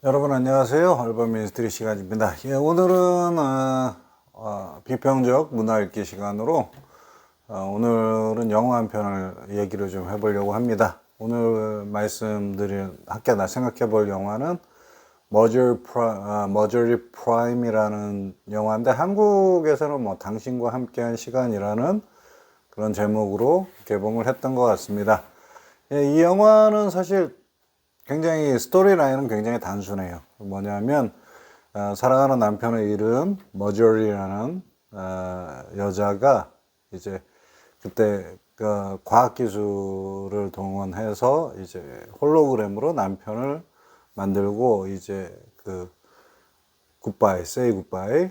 여러분 안녕하세요. 앨범 미니스트리 시간입니다. 오늘은 비평적 문화 읽기 시간으로 오늘은 영화 한 편을 얘기를 좀 해보려고 합니다. 오늘 말씀드린 생각해 볼 영화는 머저리 프라임이라는 영화인데 한국에서는 뭐 당신과 함께한 시간이라는 그런 제목으로 개봉을 했던 것 같습니다. 이 영화는 사실 굉장히 스토리라인은 굉장히 단순해요. 뭐냐면 사랑하는 남편의 이름 머저리라는 여자가 이제 그때 그 과학기술을 동원해서 이제 홀로그램으로 남편을 만들고 이제 그 굿바이, 세이 굿바이,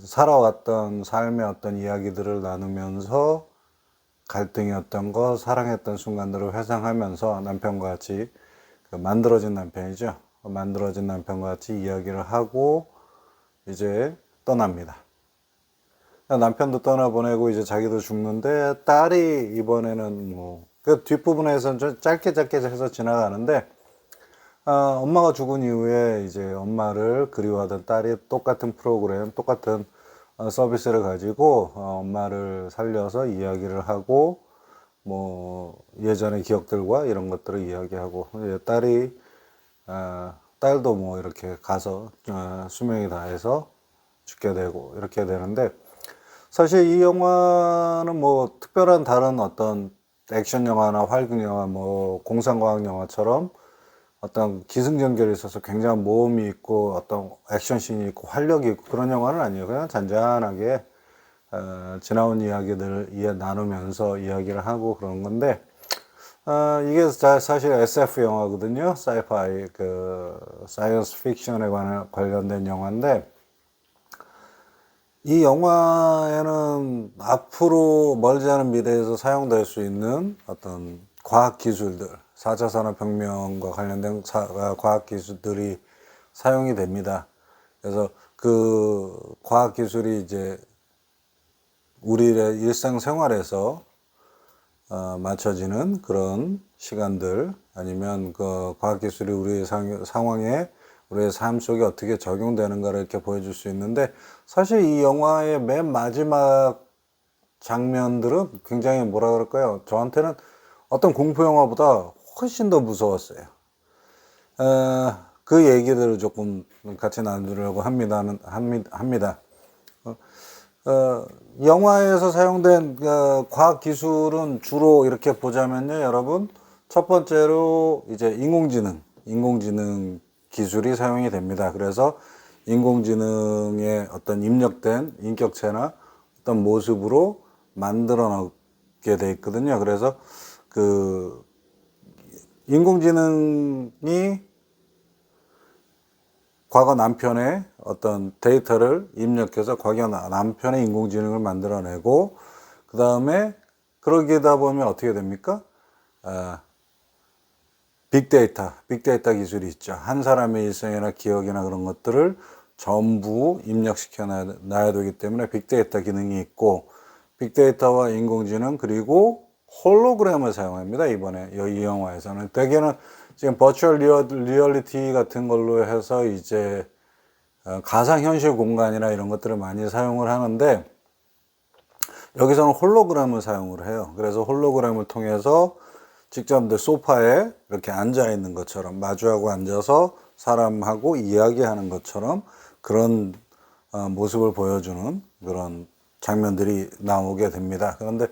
살아왔던 삶의 어떤 이야기들을 나누면서 갈등이었던 거, 사랑했던 순간들을 회상하면서 남편과 같이 만들어진 남편이죠. 만들어진 남편과 같이 이야기를 하고 이제 떠납니다. 남편도 떠나보내고 이제 자기도 죽는데 딸이 이번에는 뭐 그 뒷부분에서는 좀 짧게 해서 지나가는데 엄마가 죽은 이후에 이제 엄마를 그리워하던 딸이 똑같은 프로그램, 똑같은 서비스를 가지고 엄마를 살려서 이야기를 하고 뭐 예전의 기억들과 이런 것들을 이야기하고 딸도 뭐 이렇게 가서 수명이 다해서 죽게 되고 이렇게 되는데 사실 이 영화는 뭐 특별한 다른 어떤 액션 영화나 활극 영화 뭐 공상과학 영화처럼 어떤 기승전결이 있어서 굉장한 모험이 있고 어떤 액션씬이 있고 활력이 있고 그런 영화는 아니에요. 그냥 잔잔하게 지나온 이야기들을 나누면서 이야기를 하고 그런 건데 이게 사실 SF 영화거든요. 사이파이 그 사이언스 픽션에 관련된 영화인데 이 영화에는 앞으로 멀지 않은 미래에서 사용될 수 있는 어떤 과학 기술들, 4차 산업혁명과 관련된 과학 기술들이 사용이 됩니다. 그래서 그 과학 기술이 이제 우리의 일상생활에서 맞춰지는 그런 시간들 아니면 그 과학기술이 우리의 상황에 우리의 삶 속에 어떻게 적용되는가를 이렇게 보여줄 수 있는데 사실 이 영화의 맨 마지막 장면들은 굉장히 뭐라 그럴까요? 저한테는 어떤 공포 영화보다 훨씬 더 무서웠어요. 그 얘기들을 조금 같이 나누려고 합니다. 영화에서 사용된 과학 기술은 주로 이렇게 보자면요, 여러분. 첫 번째로 이제 인공지능 기술이 사용이 됩니다. 그래서 인공지능의 어떤 입력된 인격체나 어떤 모습으로 만들어 놓게 돼 있거든요. 그래서 그 인공지능이 과거 남편의 어떤 데이터를 입력해서 과거 남편의 인공지능을 만들어내고 그 다음에 그러다 보면 어떻게 됩니까? 빅데이터 기술이 있죠. 한 사람의 일생이나 기억이나 그런 것들을 전부 입력시켜 놔야 되기 때문에 빅데이터 기능이 있고 빅데이터와 인공지능 그리고 홀로그램을 사용합니다. 이번에 이 영화에서는 대개는 지금 버추얼 리얼리티 같은 걸로 해서 이제 가상현실 공간이나 이런 것들을 많이 사용을 하는데 여기서는 홀로그램을 사용을 해요. 그래서 홀로그램을 통해서 직접 소파에 이렇게 앉아 있는 것처럼 마주하고 앉아서 사람하고 이야기하는 것처럼 그런 모습을 보여주는 그런 장면들이 나오게 됩니다. 그런데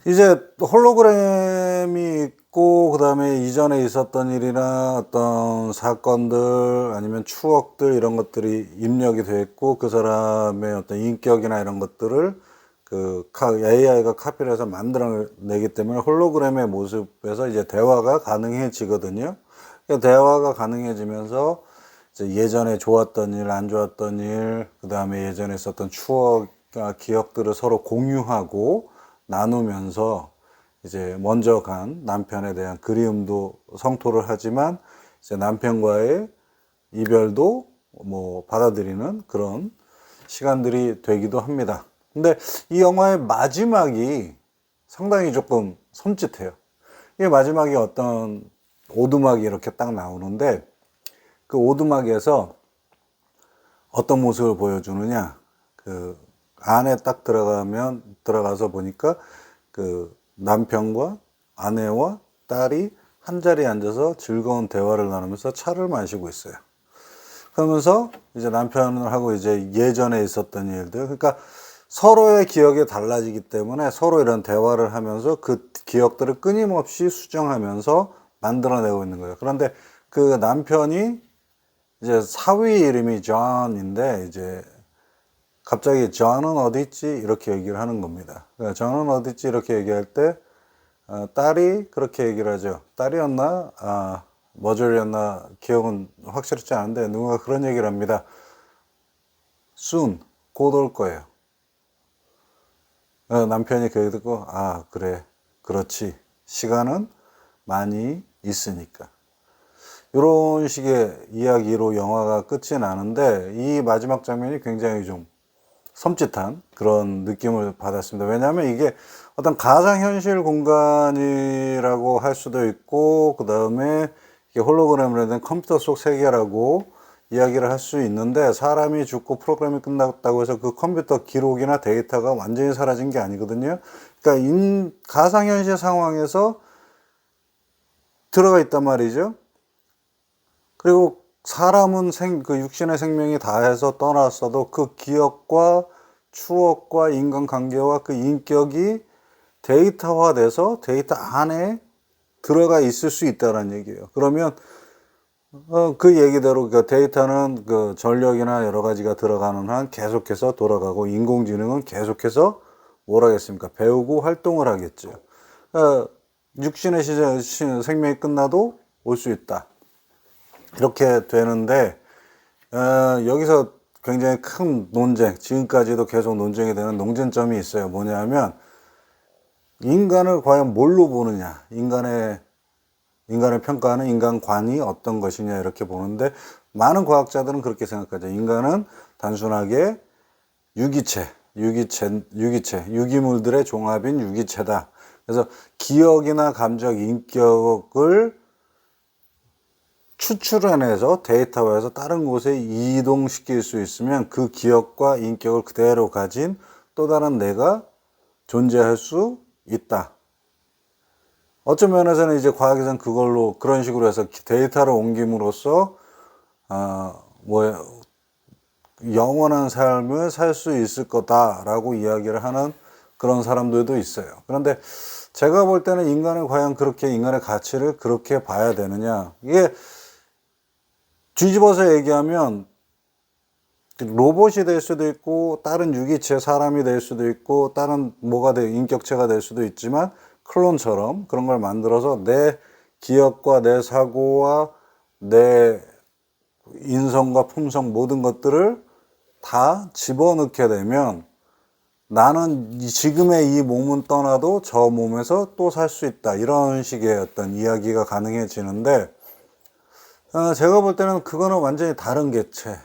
이제 홀로그램이 있고 그다음에 이전에 있었던 일이나 어떤 사건들 아니면 추억들 이런 것들이 입력이 돼 있고 그 사람의 어떤 인격이나 이런 것들을 그 AI가 카피를 해서 만들어내기 때문에 홀로그램의 모습에서 이제 대화가 가능해지거든요. 대화가 가능해지면서 이제 예전에 좋았던 일, 안 좋았던 일, 그 다음에 예전에 있었던 추억, 기억들을 서로 공유하고 나누면서 이제 먼저 간 남편에 대한 그리움도 성토를 하지만 이제 남편과의 이별도 뭐 받아들이는 그런 시간들이 되기도 합니다. 근데 이 영화의 마지막이 상당히 조금 섬찟해요. 이 마지막이 오두막이 이렇게 딱 나오는데 그 오두막에서 어떤 모습을 보여주느냐, 그 안에 딱 들어가서 보니까 그 남편과 아내와 딸이 한 자리에 앉아서 즐거운 대화를 나누면서 차를 마시고 있어요. 그러면서 이제 남편하고 이제 예전에 있었던 일들, 그러니까 서로의 기억이 달라지기 때문에 서로 이런 대화를 하면서 그 기억들을 끊임없이 수정하면서 만들어내고 있는 거예요. 그런데 그 남편이 이제 사위 이름이 존인데 이제 갑자기 존은 어디 있지? 이렇게 얘기를 하는 겁니다. 그러니까 존은 어디 있지? 이렇게 얘기할 때 딸이 그렇게 얘기를 하죠. 딸이었나? 머저리였나? 기억은 확실치 않은데 누군가 그런 얘기를 합니다. soon, 곧 올 거예요. 남편이 그 얘기 듣고 그래, 그렇지. 시간은 많이 있으니까. 이런 식의 이야기로 영화가 끝이 나는데 이 마지막 장면이 굉장히 좀 섬찟한 그런 느낌을 받았습니다. 왜냐하면 이게 어떤 가상현실 공간이라고 할 수도 있고, 그 다음에 홀로그램으로 된 컴퓨터 속 세계라고 이야기를 할 수 있는데, 사람이 죽고 프로그램이 끝났다고 해서 그 컴퓨터 기록이나 데이터가 완전히 사라진 게 아니거든요. 그러니까 가상현실 상황에서 들어가 있단 말이죠. 그리고 사람은 그 육신의 생명이 다해서 떠났어도 그 기억과 추억과 인간관계와 그 인격이 데이터화돼서 데이터 안에 들어가 있을 수 있다는 얘기예요. 그러면 그 얘기대로 그 데이터는 그 전력이나 여러 가지가 들어가는 한 계속해서 돌아가고, 인공지능은 계속해서 뭘 하겠습니까? 배우고 활동을 하겠죠. 육신의 생명이 끝나도 올 수 있다. 이렇게 되는데 여기서 굉장히 큰 논쟁, 지금까지도 계속 논쟁이 되는 논쟁점이 있어요. 뭐냐면 인간을 과연 뭘로 보느냐, 인간의 평가하는 인간관이 어떤 것이냐 이렇게 보는데, 많은 과학자들은 그렇게 생각하죠. 인간은 단순하게 유기물들의 종합인 유기체다. 그래서 기억이나 감정, 인격을 추출해내서 데이터화해서 다른 곳에 이동시킬 수 있으면 그 기억과 인격을 그대로 가진 또 다른 내가 존재할 수 있다. 어떤 면에서는 이제 과학에서는 그걸로 그런 식으로 해서 데이터를 옮김으로써 영원한 삶을 살 수 있을 거다라고 이야기를 하는 그런 사람들도 있어요. 그런데 제가 볼 때는 인간을 과연 그렇게, 인간의 가치를 그렇게 봐야 되느냐, 이게 뒤집어서 얘기하면 로봇이 될 수도 있고 다른 유기체, 사람이 될 수도 있고 다른 인격체가 될 수도 있지만, 클론처럼 그런 걸 만들어서 내 기억과 내 사고와 내 인성과 품성, 모든 것들을 다 집어넣게 되면 나는 지금의 이 몸은 떠나도 저 몸에서 또 살 수 있다, 이런 식의 어떤 이야기가 가능해지는데, 제가 볼 때는 그거는 완전히 다른 객체.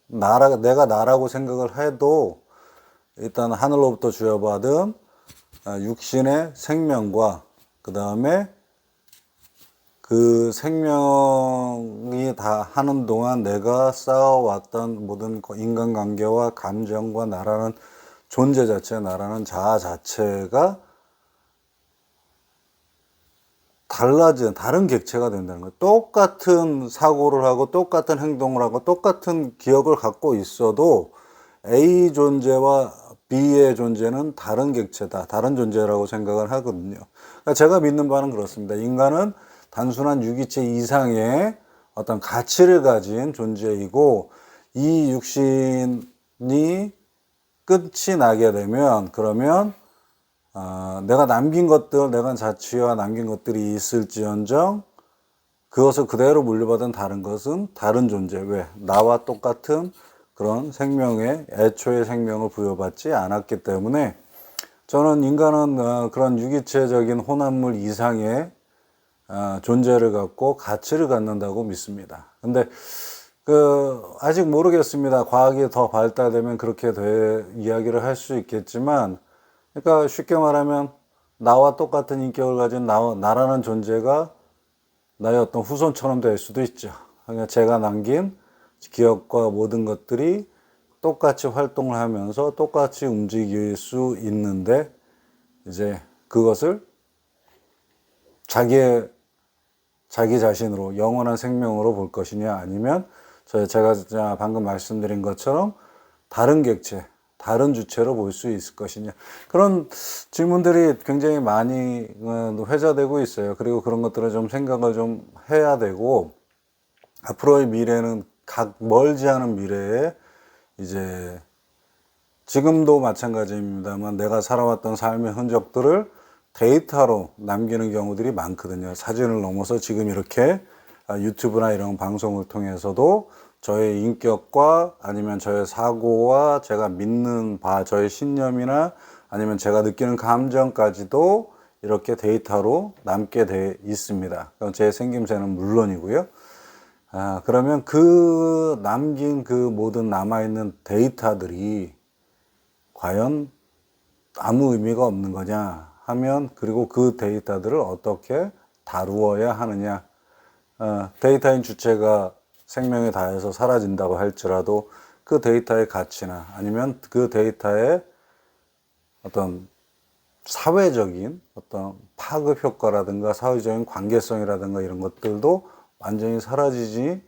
내가 나라고 생각을 해도 일단 하늘로부터 주어받은 육신의 생명과, 그 다음에 그 생명이 다 하는 동안 내가 쌓아왔던 모든 인간관계와 감정과 나라는 존재 자체, 나라는 자아 자체가 다른 객체가 된다는 거예요. 똑같은 사고를 하고 똑같은 행동을 하고 똑같은 기억을 갖고 있어도 A 존재와 B의 존재는 다른 객체다, 다른 존재라고 생각을 하거든요. 그러니까 제가 믿는 바는 그렇습니다. 인간은 단순한 유기체 이상의 어떤 가치를 가진 존재이고, 이 육신이 끝이 나게 되면, 그러면 내가 자취와 남긴 것들이 있을지언정 그것을 그대로 물려받은 다른 것은 다른 존재, 왜? 나와 똑같은 그런 애초의 생명을 부여받지 않았기 때문에, 저는 인간은 그런 유기체적인 혼합물 이상의 존재를 갖고 가치를 갖는다고 믿습니다. 근데 아직 모르겠습니다. 과학이 더 발달되면 그렇게 이야기를 할 수 있겠지만, 그러니까 쉽게 말하면 나와 똑같은 인격을 가진 나라는 존재가 나의 어떤 후손처럼 될 수도 있죠. 그러니까 제가 남긴 기억과 모든 것들이 똑같이 활동을 하면서 똑같이 움직일 수 있는데, 이제 그것을 자기 자신으로 영원한 생명으로 볼 것이냐, 아니면 제가 방금 말씀드린 것처럼 다른 객체, 다른 주체로 볼 수 있을 것이냐. 그런 질문들이 굉장히 많이 회자되고 있어요. 그리고 그런 것들을 좀 생각을 좀 해야 되고, 앞으로의 미래는 멀지 않은 미래에 이제 지금도 마찬가지입니다만 내가 살아왔던 삶의 흔적들을 데이터로 남기는 경우들이 많거든요. 사진을 넘어서 지금 이렇게 유튜브나 이런 방송을 통해서도 저의 인격과 아니면 저의 사고와 제가 믿는 바, 저의 신념이나 아니면 제가 느끼는 감정까지도 이렇게 데이터로 남게 돼 있습니다. 제 생김새는 물론이고요. 그러면 그 남긴 그 모든 남아있는 데이터들이 과연 아무 의미가 없는 거냐 하면, 그리고 그 데이터들을 어떻게 다루어야 하느냐. 데이터인 주체가 생명에 다해서 사라진다고 할지라도 그 데이터의 가치나 아니면 그 데이터의 어떤 사회적인 어떤 파급 효과라든가 사회적인 관계성이라든가 이런 것들도 완전히 사라지지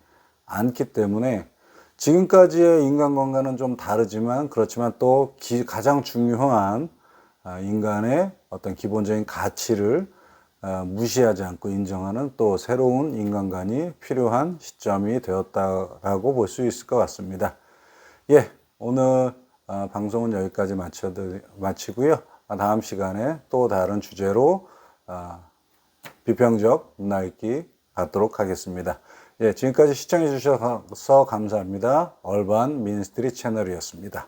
않기 때문에, 지금까지의 인간관계는 좀 다르지만 그렇지만 또 가장 중요한 인간의 어떤 기본적인 가치를 무시하지 않고 인정하는 또 새로운 인간관이 필요한 시점이 되었다라고 볼 수 있을 것 같습니다. 예, 오늘 방송은 여기까지 마치고요. 다음 시간에 또 다른 주제로 비평적 문화읽기 갖도록 하겠습니다. 예, 지금까지 시청해 주셔서 감사합니다. 얼반 미니스트리 채널이었습니다.